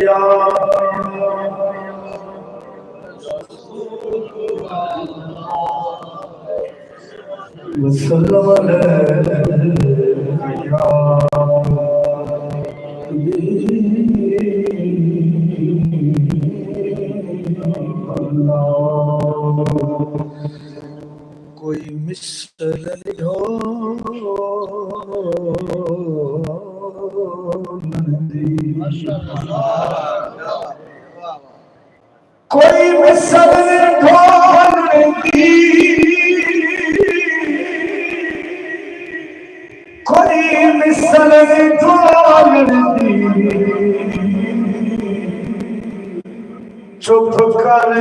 या वसल्लम अलैका कोई मिसल हो कोई मिसल कोई मिसल चुप कर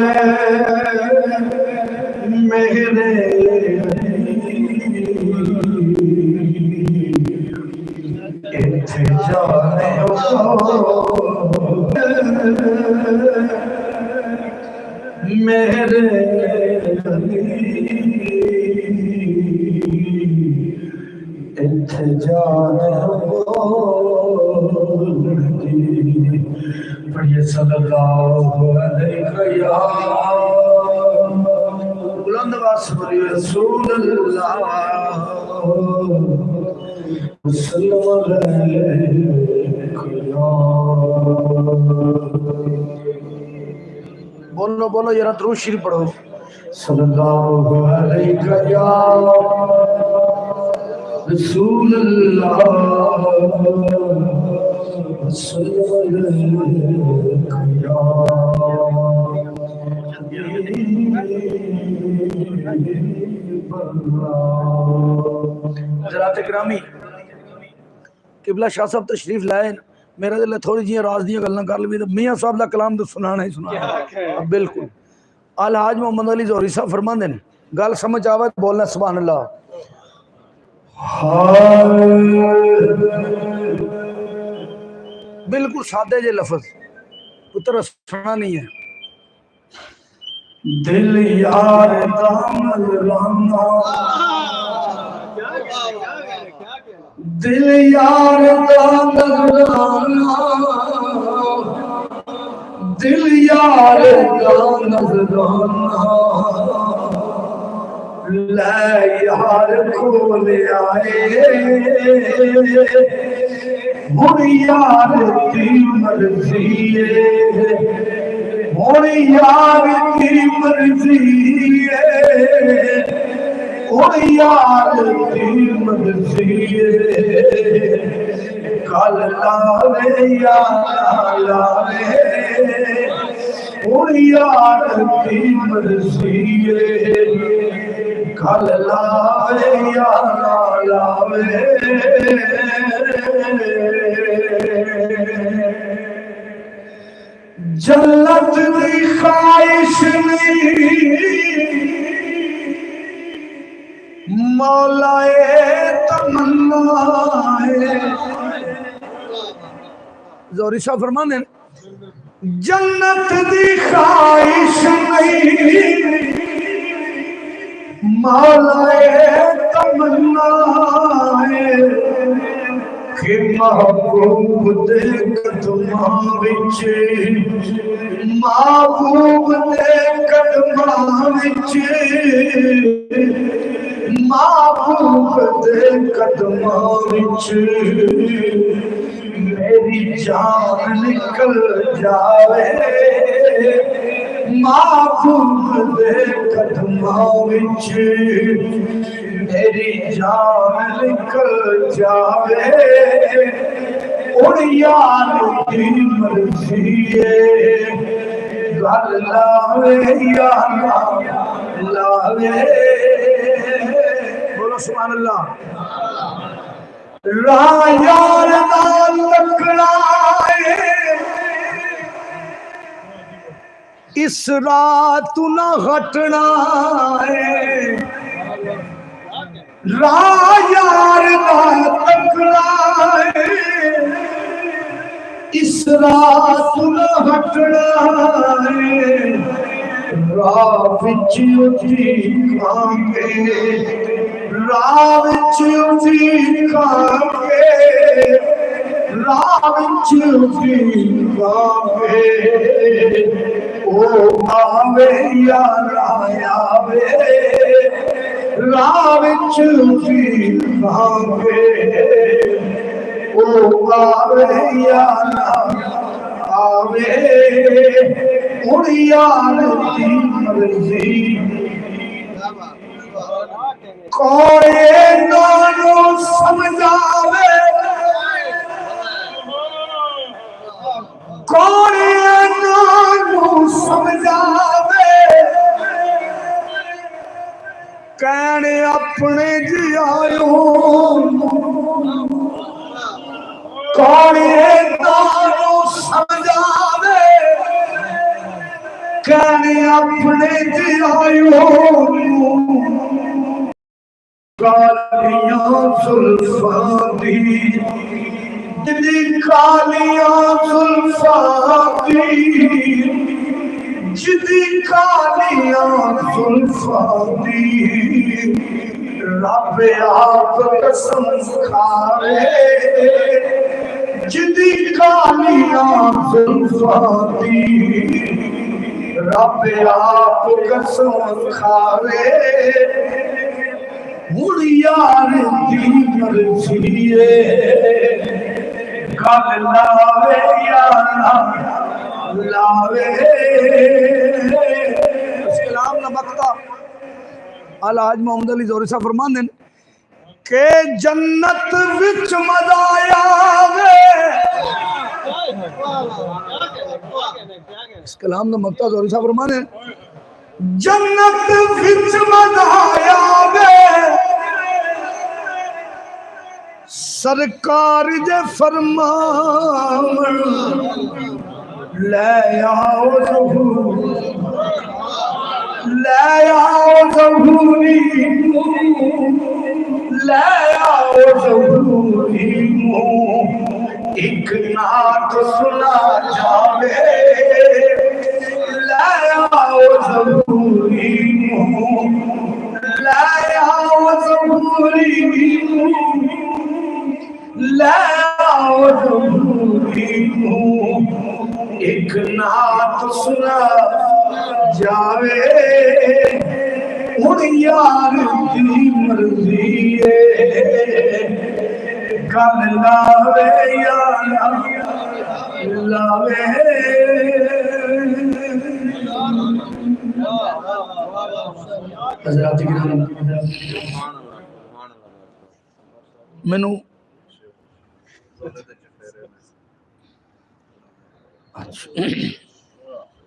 मेरे इत्थे जाने मेरे इत्थे जाने पढ़िए सल्लल्लाहु अलैहि बुलंद आवाज से बोलिए रसूल अल्लाह बोलो बोलो जरा दुरूद शरीफ पढ़ो सल्लल्लाहु अलैहि रसूल अल्लाह हज़रात ग्रामी किबला शाह साहब तशरीफ लाए मेरे दिल थोड़ी जी राज दी गल्लां कर लवी तो मियां साहब का कलाम तो सुनाना ही सुनाना बिल्कुल अल हाज मोहम्मद अली ज़ोहरी साहब फरमाते हैं गल समझ आवे बोलना सुभान अल्लाह बिल्कुल सादे जे लफ्ज पुत्र सुना नहीं है दिल यार दामन दिल यार दामन दिल यार दामन ले यार खोल आए हुण यार की मर्जी हुण यार की मर्जी हुण यार की मर्जी कल लावे या लावे हुण यार की मर्जी कल लावे या ना लावे जन्नत की ख्वाहिश मौलाए तमन्नाए ज़ोहरी साहब फरमाते हैं जन्नत की ख्वाहिश नहीं मौलाए तमन्नाए कि महबूब दे कदमां विच महबूब दे कदमां विच महबूब दे कदमां विच मेरी जान निकल जावे महबूब दे कदमां विच मेरी जान निकल जावे उन यार की मर्जी गल लावे या ना लावे बोलो सुभान अल्लाह रायार नाल टकराए इस रात ना हटना है रायार नाल टकराए इस रात ना हटना है राह विच उठी खांगे राह विच उठी खांगे रावच गावे ओ आवे यार आवे रावच गावे ओ आवे यार आवे उड़ यार दी मर्जी कोई नानू समझावे कोई नानू समझावे कहने अपने जियायो कोई नानू समझावे कहने अपने जियायो कालियां जुल्फां दी जिदी कालियां जुल्फां दी जिदी कालियां जुल्फां दी रब आप कसम खावे जिदी कालियां जुल्फां दी रब आप कसम खावे मुड़ यार दी मर्जी गल लावे यार लावे कलाम ना बकता आला हाज मोहम्मद अली जोहरी साहब फरमांदे ने के जन्नत विच मजा आवे इस कलाम ना मकता जोहरी साहब फरमांदे जन्नत विच मजा आवे सरकार जे फरमान ले आओ ज़हूरी ले आओ ज़हूरी एक नात सुना जावे ले आओ ज़हूरी ले आओ ज़हूरी लाओ एक नात सुना जावे उन यार की मर्जी गल लावे यार लावे हज़रात किराम मैनू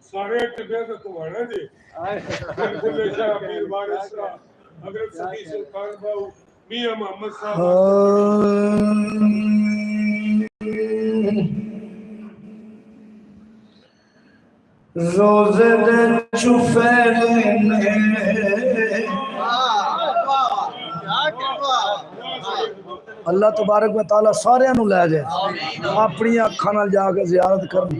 सारे टिब्बे का कुमारा जी बिल्कुल ऐसा अमीर वारिस का हज़रत सदी सुल्तान बाऊ मियां मोहम्मद साहब रोज़े दे चुफेरे ने अल्लाह तबारक व तआला सारियां नूं लै जाए अपनी अखां नाल जाके ज़ियारत करन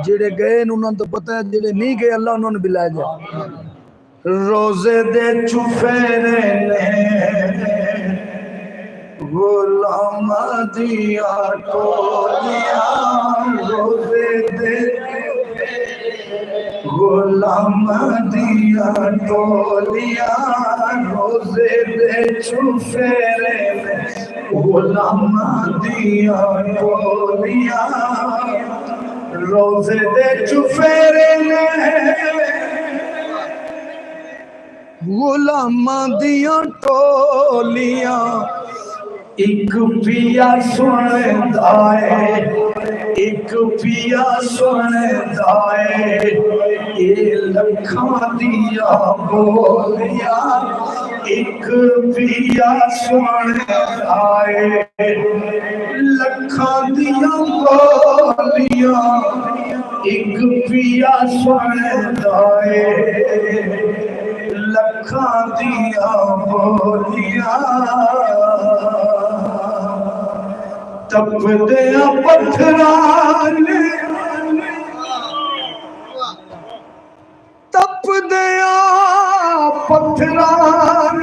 जेड़े गए उन्हां तो पता है जेड़े नहीं गए अल्लाह उन्होंने भी लै जाए रोज़े दे चुफेरे ने गुलाम दिया टोलियां रोज़े दे गुलाम दिया टोलियां रोज़े दे चुफेरे गुलाम दिया टोलियां रोज़े दे चुफेरे गुलाम दिया टोलियां एक पिया सुनदा है एक पिया सुनदा है ये लखां दिया बोलियां एक पिया सुनदा है लखां दिया बोलियां एक पिया सुनदा है लखां दिया बोलियां तपदे पत्थरां तपदे पत्थरां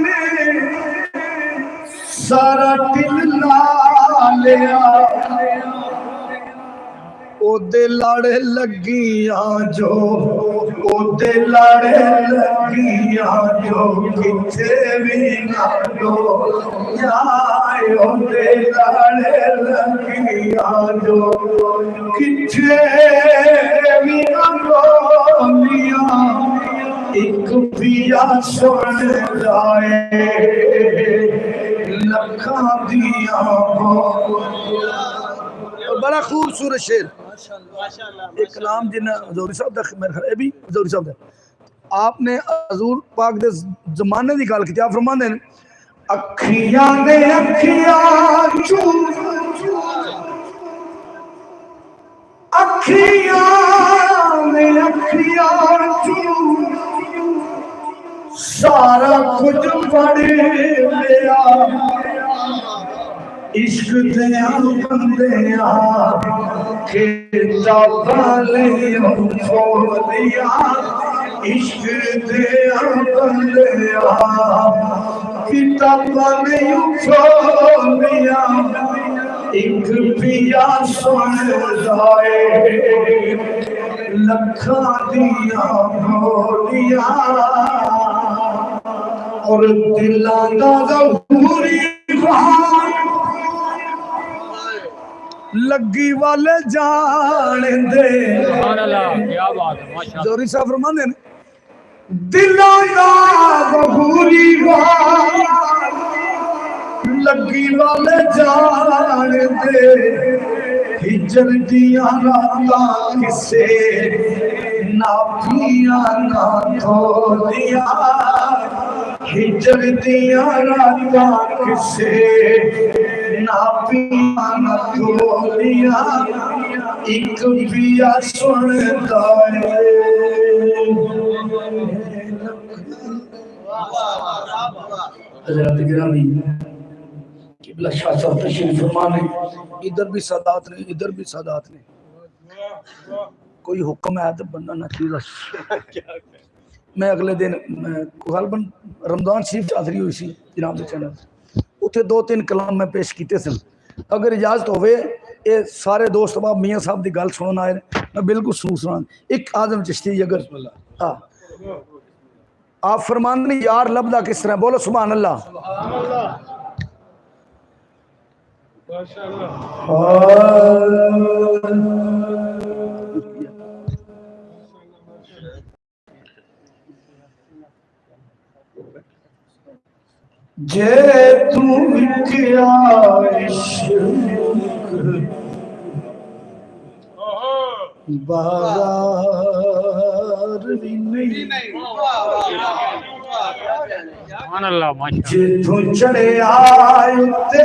सारा दिल ला लिया ओदे लाड़े लगियां जो ओदे लाड़े लगियां जो किथे भी ना दो ओदे लाड़े लगियां जो किथे भी ना दो एक पिया सुन जाए लखा दिया बड़ा खूबसूरत शेर एक कलाम जिन्हें हजूरी साहब दा मेरे ख्याल भी हजूरी साहब दा आपने हजूर पाक दे जमाने दी गल की आप फरमांदे ने अखियां दे अखियां चू अखियां दे अखियां चू सारा कुछ पढ़ लिया इश्क दिया बंदिया किताबां लियो खोलिया इश्क दिया बंदिया किताबां लियो खोलिया एक पिया सुन जाए लखा दिया बोलिया और दिला दा गहूरी लगी वाले जान दे क्या बात है माशाअल्लाह जोरी साहब फरमांदे ने दिलों दा गहूरी लगी वाले जान दे हिजर दिया रातां किसे ना पिया ना धोलिया हिजर दिया रातां किसे ना पिया ना धोलिया एक पिया सुनदा हज़रत गिरामी किबला शाह साहब तशरीफ फरमा ने इधर भी सादात ने इधर भी सादात ने कोई हुक्म है तो बंदा ना चीज मैं अगले दिन गलबन रमजान शरीफ हाज़री हुई सी जनाब के चैनल उत्थे 2-3 कलाम मैं पेश किए सन अगर इजाजत होवे ये सारे दोस्त बाब मियाँ साहब की गल सुनन आए मैं बिल्कुल सुना एक आदम चिश्ती अगर हाँ आप फरमाने यार लभदा किस तरह बोलो सुभान अल्लाह जे तू क्या बाजार भी नहीं सुभान अल्लाह माशाअल्लाह जिथों चढ़े आए ते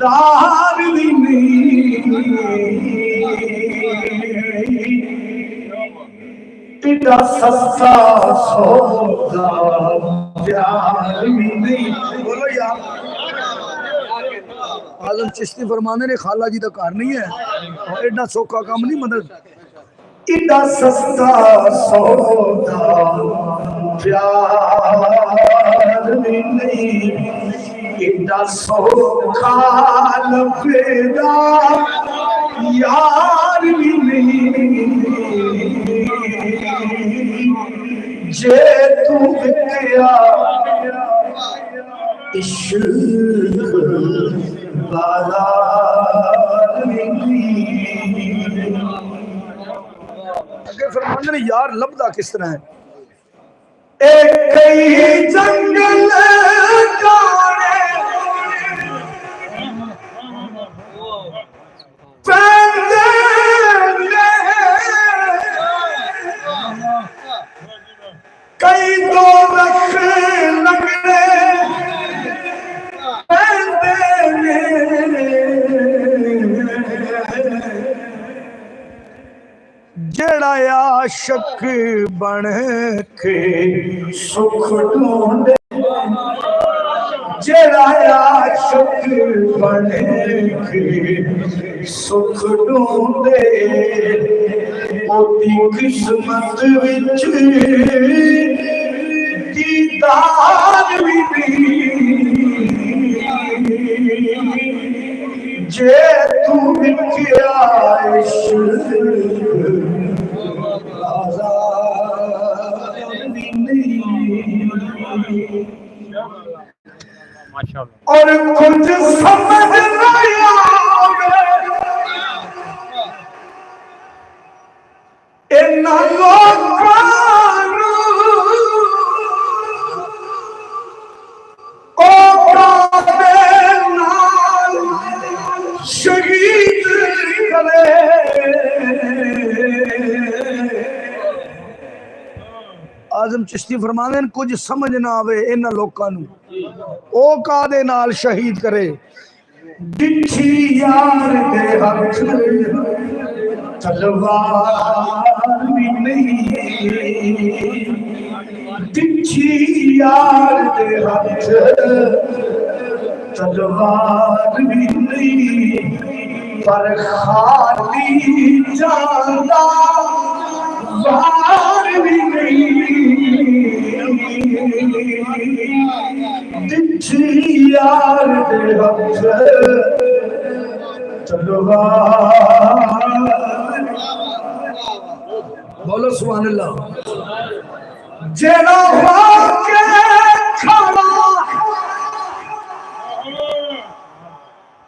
दार भी नहीं इतना सस्ता सौदा प्यार भी नहीं बोलो यार आजम चिश्ती फरमाने ने खाला जी का घर नहीं है एडा सौखा काम नहीं मतलब इतना सस्ता सौदा प्यार भी नहीं इतना सौखा लफेदा यार भी नहीं जे तू क्या इश्क बाजार अगे फरमाने ने यार लभदा किस तरह है एक कई जंगल गाने पैंदे कई दो रख लगने जड़ा आशिक बन के सुख ढूंढे जड़ा आशिक बन के सुख ढूंढे ओदी किस्मत विच दीदार भी नहीं जे तू मिथिया माशाल्लाह और कुछ समझ नहीं आवे इन्हां लोकां नूं ओ कादे नाल शहीद करे आजम चिश्ती फरमांदे ने कुछ समझ ना आवे इन्हां लोकां नूं ओ कादे नाल शहीद करे डिठी यार दे हथ तलवार भी नहीं डिठी यार दे हथ तलवार भी नहीं पर खाली जाना वार भी नहीं डिठी यार दे हथ तलवार बोलो सुभान अल्लाह जेड़ा वाके खड़ा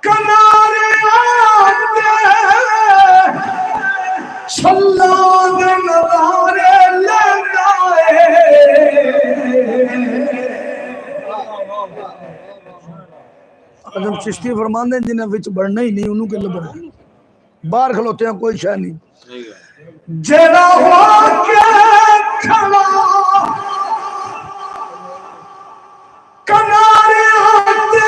कनारे आते छल्लाद नजारे लगाए आजम चिश्ती फरमांदे जिन्हें विच बढ़ना ही नहीं उन्होंने के लबना बाहर खलोते हैं कोई शय नहीं जेड़ा वाके खड़ा कनारे आते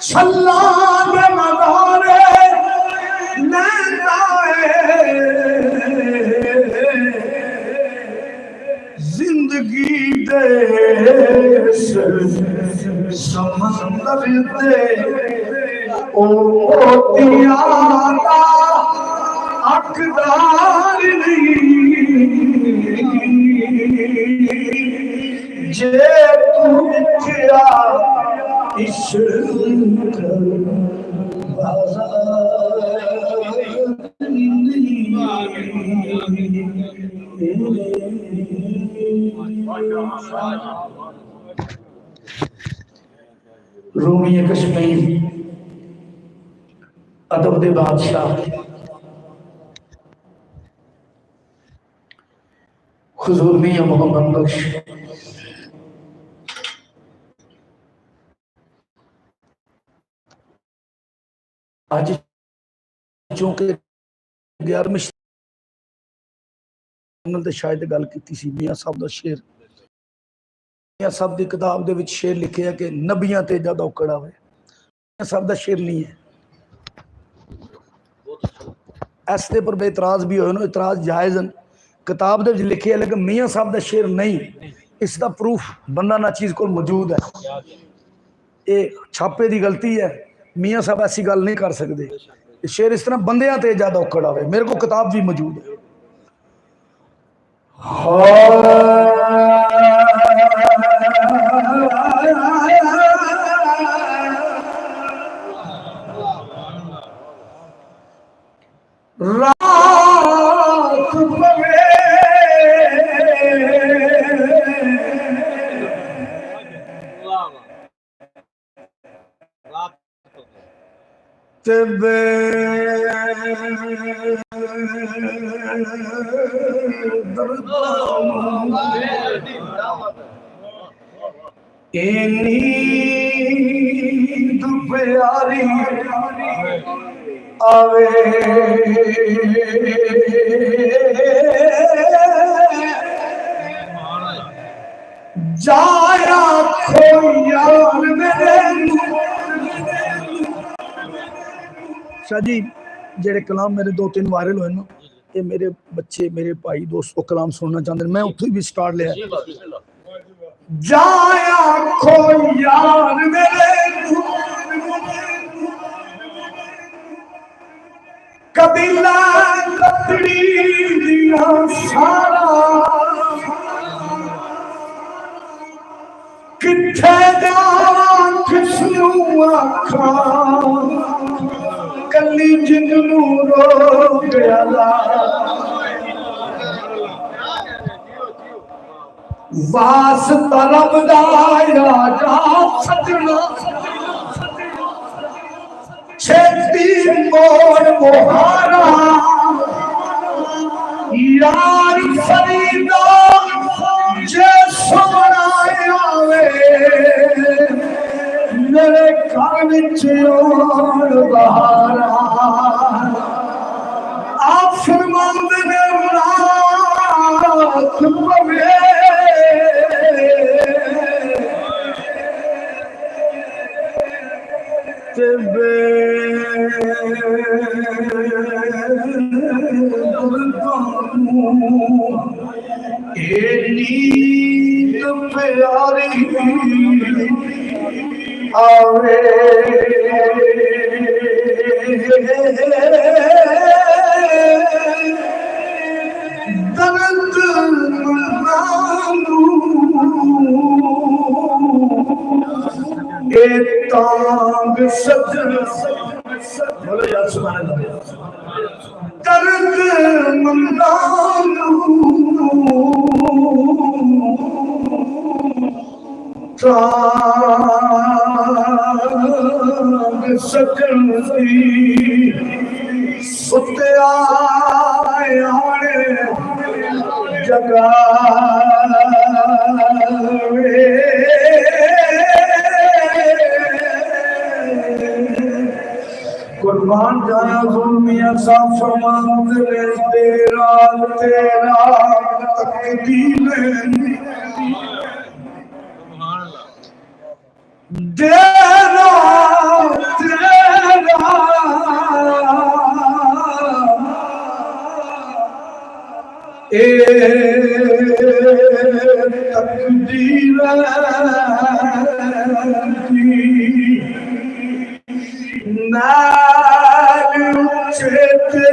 छल्लाद नजारे लगाए जिंदगी दे समंदर दे ओ मोतियां अकदार नहीं जे तू मिथिया इश्क रूमी कश्मीर अदब दे बादशाह हुजूर मियां मोहम्मद बख्श आज चूंकि 11वें ते शायद गल की सी मियां साहब का शेर मियां साहब की किताब दे विच शेर लिखे है कि नबियां ते ज्यादा औकड़ आवे मियां साहब का शेर नहीं है ऐसे पर बेतराज भी हो इतराज जायज़ किताब दे विच लिखे है लेकिन मियां साहब का शेर नहीं इसका प्रूफ बंदा ना चीज को मौजूद है ये छापे की गलती है मियां साहब ऐसी गल नहीं कर सकते शेर इस तरह बंदियां ते ज्यादा औकड़ आवे मेरे को किताब भी मौजूद है रात पवे तेबे नींद प्यारी आवे जाया कोई यार मेरे शाह जी जेड़े कलाम मेरे 2-3 वायरल हुए ना ये मेरे बच्चे मेरे भाई दोस्त वो कलाम सुनना चाहते हैं मैं उत्थे भी स्टार्ट लिया जाया कोई यार मेरे कबीला लकड़ी दिया सारा किथे जावां किसनू आखां कली जिन्नू रोक अला वास्ता रब दा राजा सजना छेती मोड़ मुहारा यार फरीदा जे सोना आवे मेरे घर विच और बहारा आप फरमांदे ने रात पवे तेबे नींद प्यारी आवे दर्द नानू ए तांग सजन बोलो यार सुभान अल्लाह दर्द मंदानू तांग सजन सी सुते आने जगावे कुर्बान जाया जुल्मिया सा फरमाते ने तेरा तेरा तकदीर तेरा तेरा ए तकदीर नाल उचेते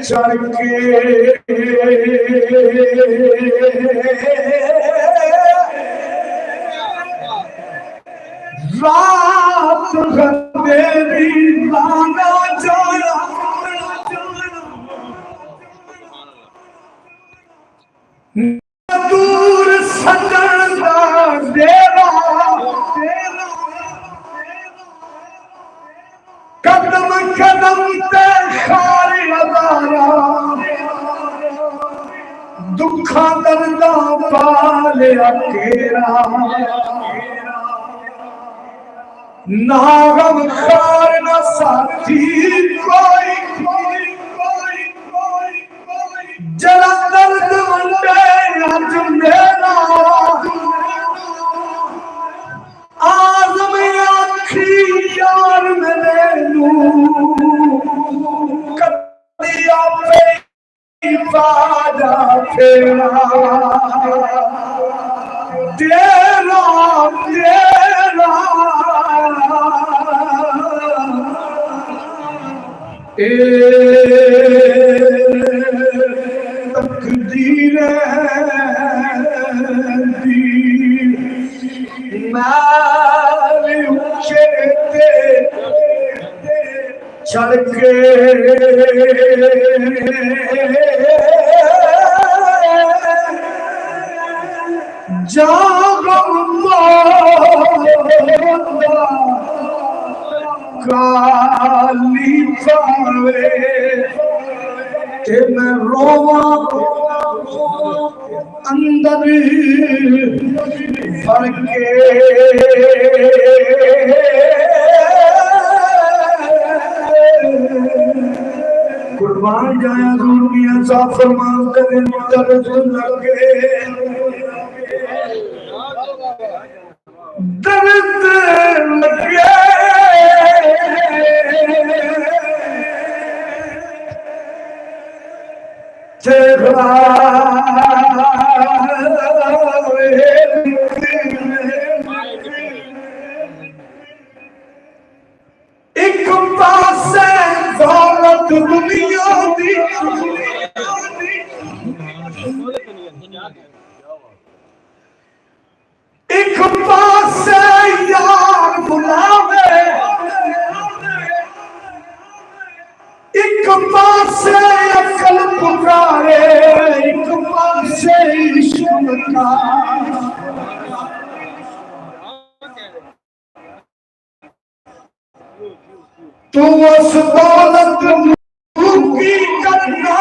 चढ़ के रात मेरी लाना जाना दूर सजन दा डेरा कदम कदम ते खारी अदारा दुखा दर्दा पाले अकेरा ना गम खार ना साथी कोई जरा दर्द वंडे अज मेरा आज़म आखी यार मेरे नू कदी आपे वादा फेरा तेरा तेरा ए तकदीर दी नाल उचेते चढ़ के जागो काली पावे ते मैं रोवा अंदर भर के कुर्बान जाया दुनिया सा फरमान करे दर्द लगे दर्द लगे तेरा एक पासे दौलत दुनिया दी एक पासे यार पुकारे एक पासे इश्क का, तू उस दौलत की करना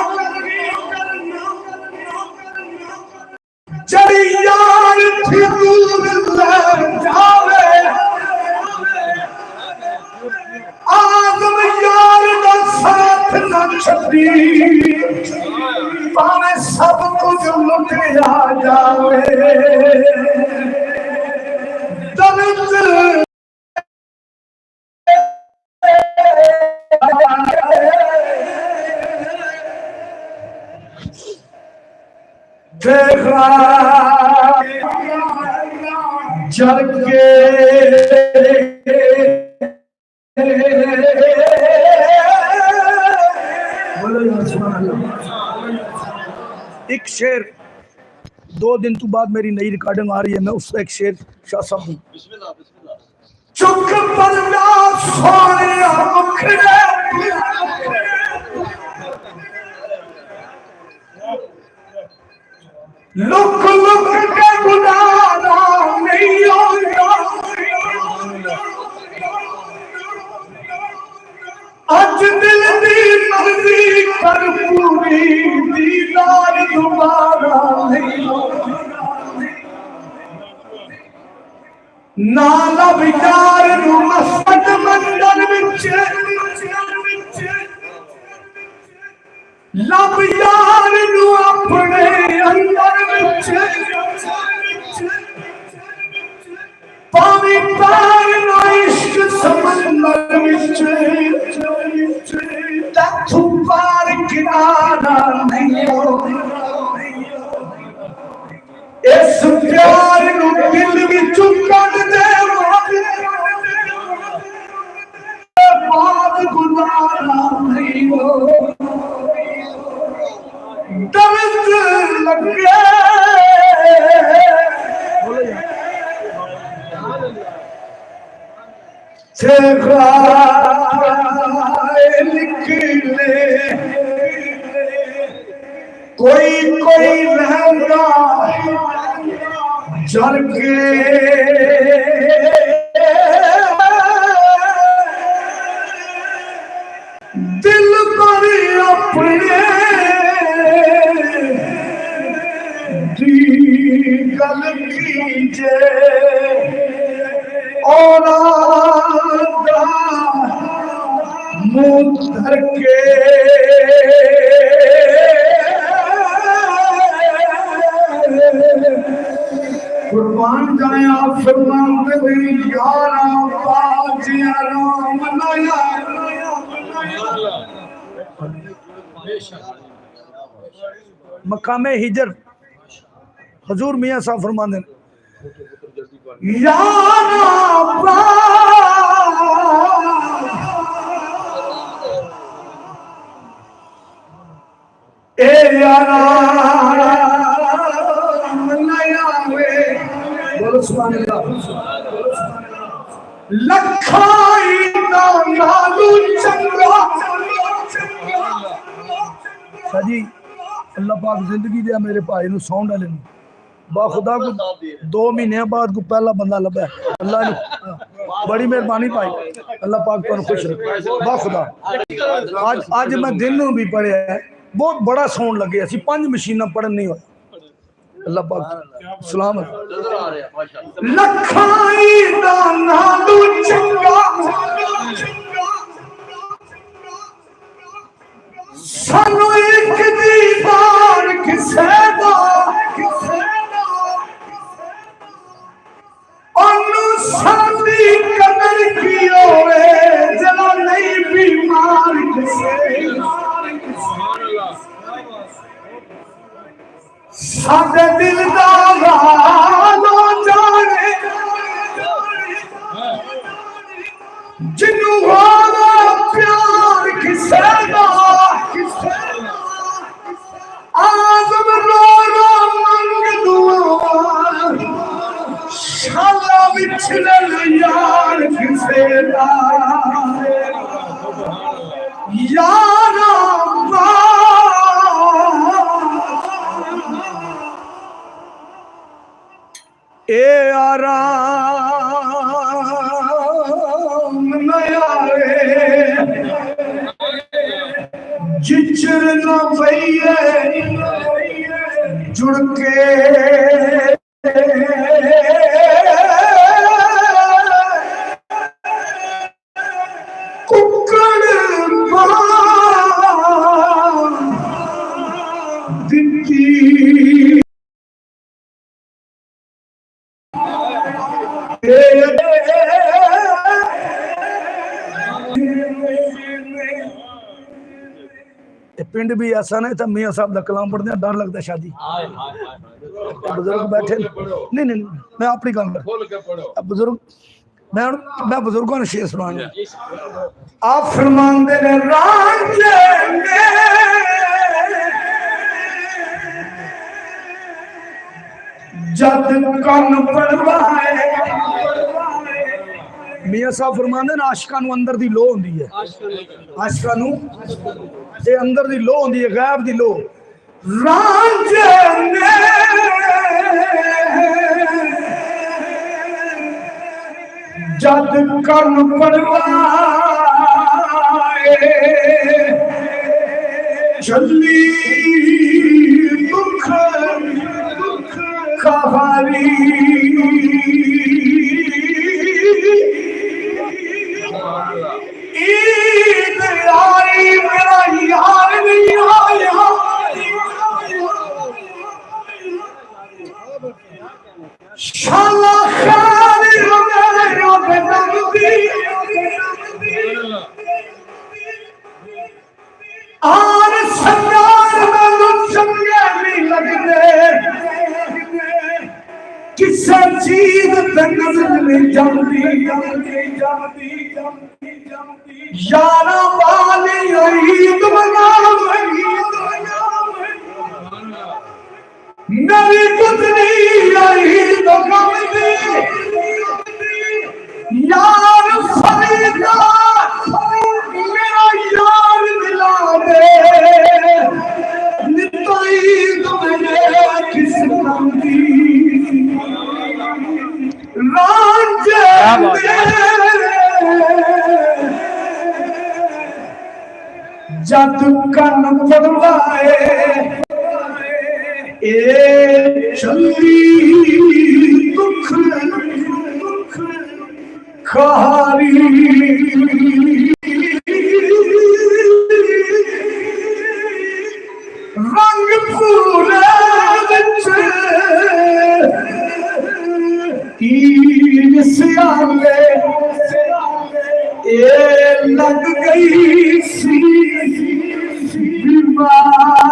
जड़ी यार थी दूर ले जावे, आदम यार का साथ न छड़ी, पावे सब कुछ लुट आ जावे। दर्द देखा जल के एक शेर 2 दिन तो बाद मेरी नई रिकॉर्डिंग आ रही है, मैं उसका एक शेर शाह साहब हूँ। चुक पड़ना सोने मुखड़े, लुक लुक के गुनारा नहीं होगा, अज दिल दी मर्जी कर पूरी, दीदार दोबारा नहीं होगा। नाला विचार मस्त मंदर विच, लब यार नू अपने अंदर विच, पावी पार ना इश्क समंदर विच, तू पार किनारा नहीं हो। इस प्यार नू दिल विच कढ दे, बात गुजारा नहीं हो। दर्द लगे निकले, कोई कोई लहंगा जल के, दिल पर अपने गल कीजे और मुंह धर के, कुर्बान जाए आप फरमाते हुए यारा बाजिया राम नया। मकामे हिजर हजूर मियाँ साहब फरमाते यारा ए यारा बोलो सुभान अल्लाह। लखाई दा नालू चंगा सजी अल्लाह पाक जिंदगी दिया मेरे भाई नु साउंड वाले नु बाखुदा को 2 महीने बाद को पहला बंदा लभा अल्लाह ने बड़ी मेहरबानी पाई। अल्लाह पाक पर खुश रखे बाखुदा। आज मैं दिन नू भी पढ़िया है, बहुत बड़ा साउंड लगे, असि 5 मशीना पढ़न नहीं होया। अल्लाह पाक सलाम लखाई दा नालू चंगा सानू एक दीवार किसे दा ओनू साडी कदर की होवे जला नहीं बीमार किसे। साडे दिल दा हालो जाने जिन्नू होगा प्यार किसे दा आज़म रो रो मंग दुआ शाला बिछड़े यार किसे दा यारा राम न आवे जिचर न पईए जुड़ के कुकड़ दिखी पिंड भी ऐसा नहीं था मियाँ साहब का कलाम पढ़ते डर लगता शादी बुजुर्ग बैठे नहीं नहीं मैं अपनी गल बुजुर्ग मैं बुजुर्गों ने शेर सुनाने आप फरमाते ने रांझे जद कन पड़वाए मियाँ साहब फरमाते ने आशिकां नूं अंदर दी लो होंदी है आशिकां नूं ते अंदर दी लो होंदी है गैब दी लो रांझे ने जद कन पड़वाए चली दुख कहानी ईद आई मेरा यार नहीं आया शाला खाली आर सरदार में चंगे नहीं लगते किसे चीज पे नजर नहीं जाती यारा वाली ईद मनावे मेरी गुजरी ईद गमती यार फरीदा मेरा यार मिला दे नितो ईद मेरे किस नाम की रांझे जद कन पड़वाए ए चली दुख कहानी रंग पूरे ईद सियाले ए लग गई सी बीमारी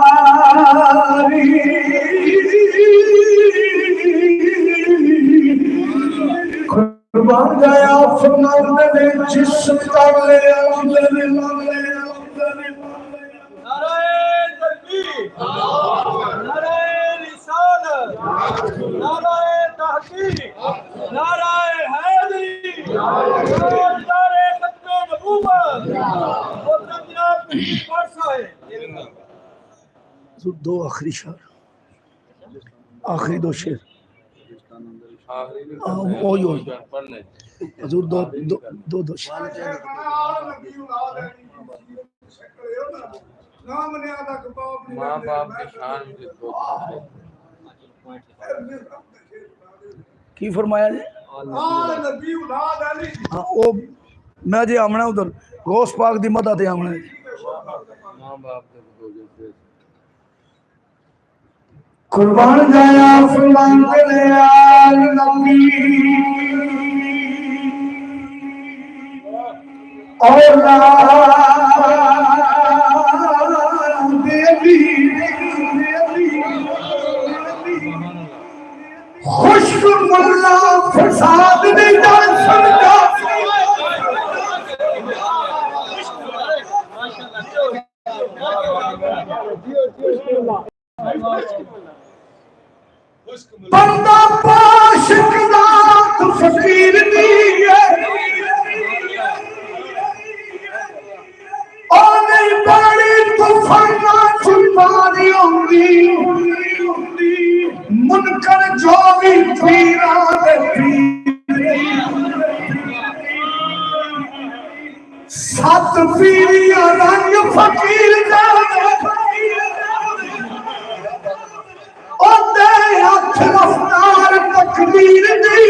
कुर्बान गया फरमान ने जिस ताले दो आखिरी शेर आखिरी दो शेर हजूर दो दो दो दो शेर माँ बाप की शान की फरमाया जी हाँ वो मैं जी आमना उधर गौस पाक दी मदद है आमना माँ बाप कुर्बान जाया फरमान दे आल नबी औलाद देवी खुश्क मुल्ला फसाद नहीं जान सकता बंदा पाशिक नाथ फकीर दी है और नहीं बड़ी तूफाना चुपानी होंगी मुन कर जो भी पीरा दे सत पीरिया रंग फकीर ओदे हथ रफ्तार तकदीर दी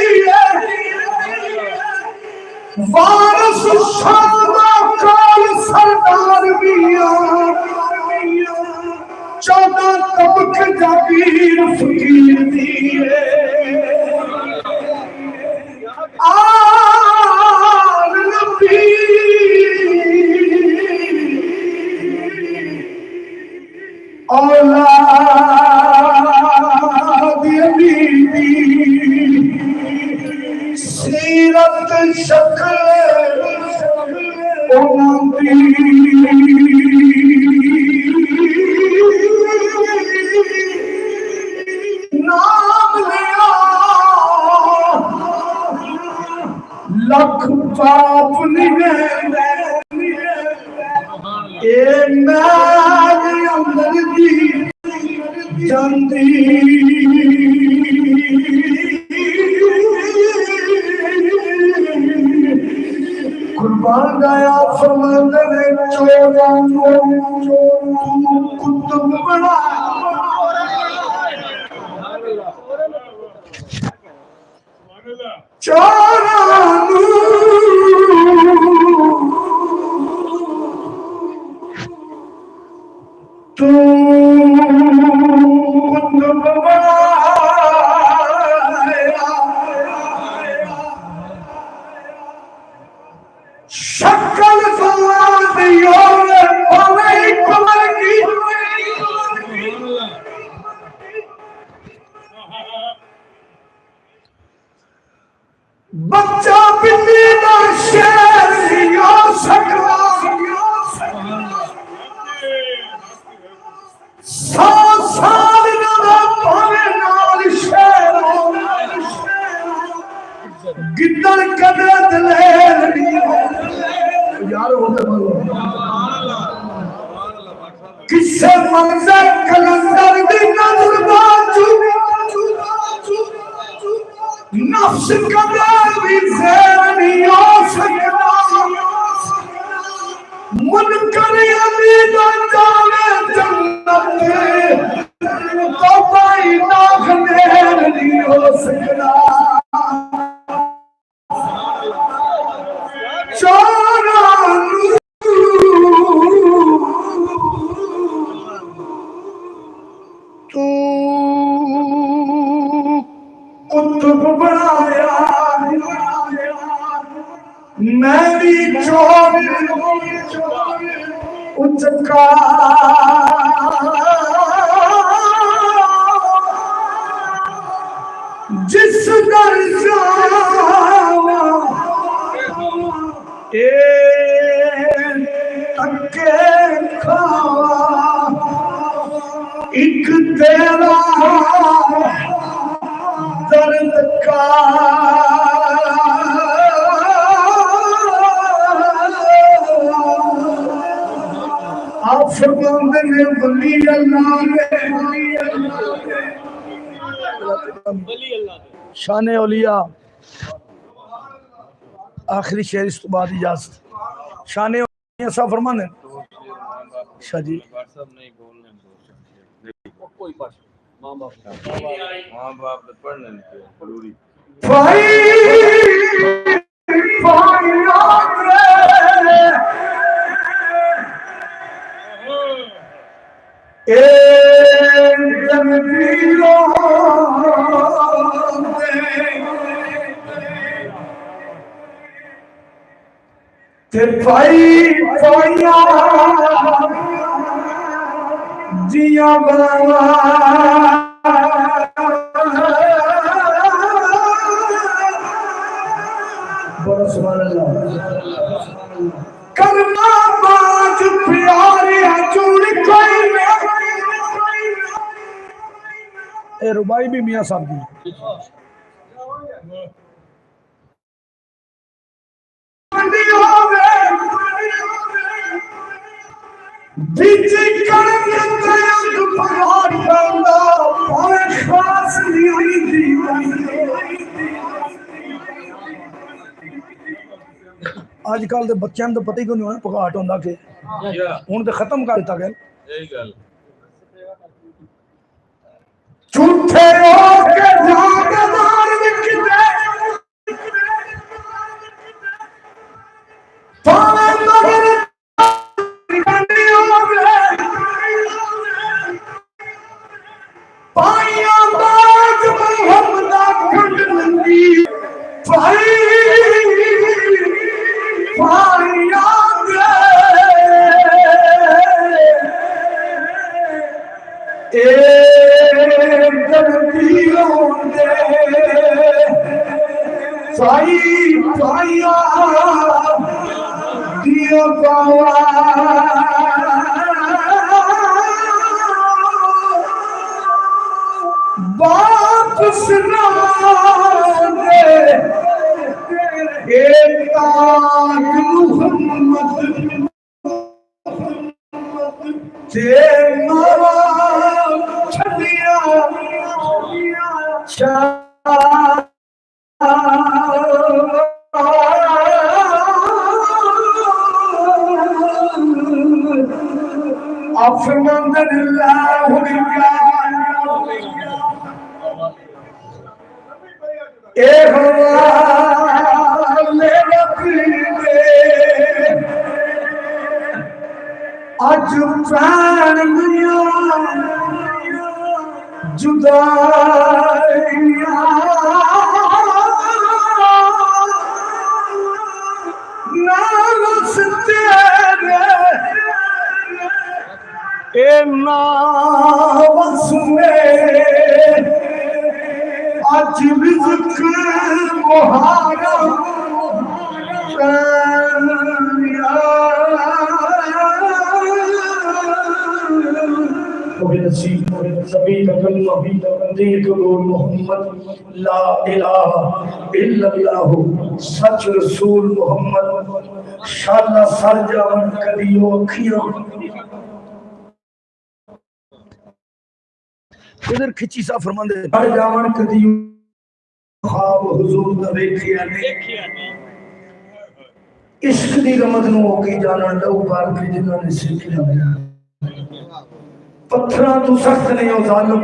वारस शादा काल सरदार मिया 14 तबक जागीर फकीर दी आल नबी औलाद बीबी सीरत शक्ल उनकी नाम लिया लख पाप निगे ए नाग अंदर दी जंदी कुर्बान गया फरमाते ने चोरों को कुतुब बना तू कुतुब बनाया शक्ल फलादियों ने पवे कमर की बच्चा बिल्ली का शेर लिया सकला 100 साल ना पावे नाल शेर गिद्दड़ कदे दलेर यार होते बोलो किसे मंजर कलंदर दी नजर बाजू नफ्स कदर भी ज़ेर नहीं हो सकता मुनकर अली दा जाने जन्नत तो भाई नाख नेर नहीं हो सकता तू कुतुब बनाया मैं भी चोर उचका जिस दर जावा तके खावा एक तेरा दर्द का आप फरमाते ने वली अल्लाह शान औलिया आखिरी शेर इस तो बाद इजाजत शान औलिया सा फरमाने शाह जी कोई बात मां बाप पढ़ने जरूरी भाई जिया बनावा करना बाज प्यारे चूड़ कोई ए रुबाई भी मियां साहब की बिजी कर के पहाड़ बंदा और खास नहीं अजकल के बच्चों तो पता ही कोई नहीं होना पघाट होंदा कि हुण तो खत्म कर दिता गया यही गल झूठे होके जागदार विकदे पावे मगर निकली होवे पाइया बाज मोहम्मदा खंड लंगी भाई पाइया दे साई पाइया दिया पावा वापस ना दे मोहम्मद ते मारा छलिया अज प्राण मिया जुदाइया नालस तेरे ए नावस में अज रिज़्क़ मुहारम मोहम्मद ला इलाहा इल्लल्लाह सच रसूल मोहम्मद शाला सर जावन कदियो अखियां इधर खिची सा फरमांदे सर जावन कदियो ख्वाब हुजूर दा देखिया नहीं इश्क दी रमद नु होके जाना लहू बार के जिन्हां ने सीखिया पत्थरा तू सख्त नहीं हो जालिम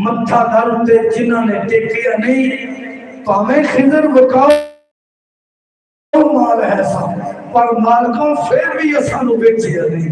मत्था दर ते जिन्हां ने टेकिया नहीं भावें खिदर बकाओ माल है सा पर मालकों फिर भी असां नु बेचिया नहीं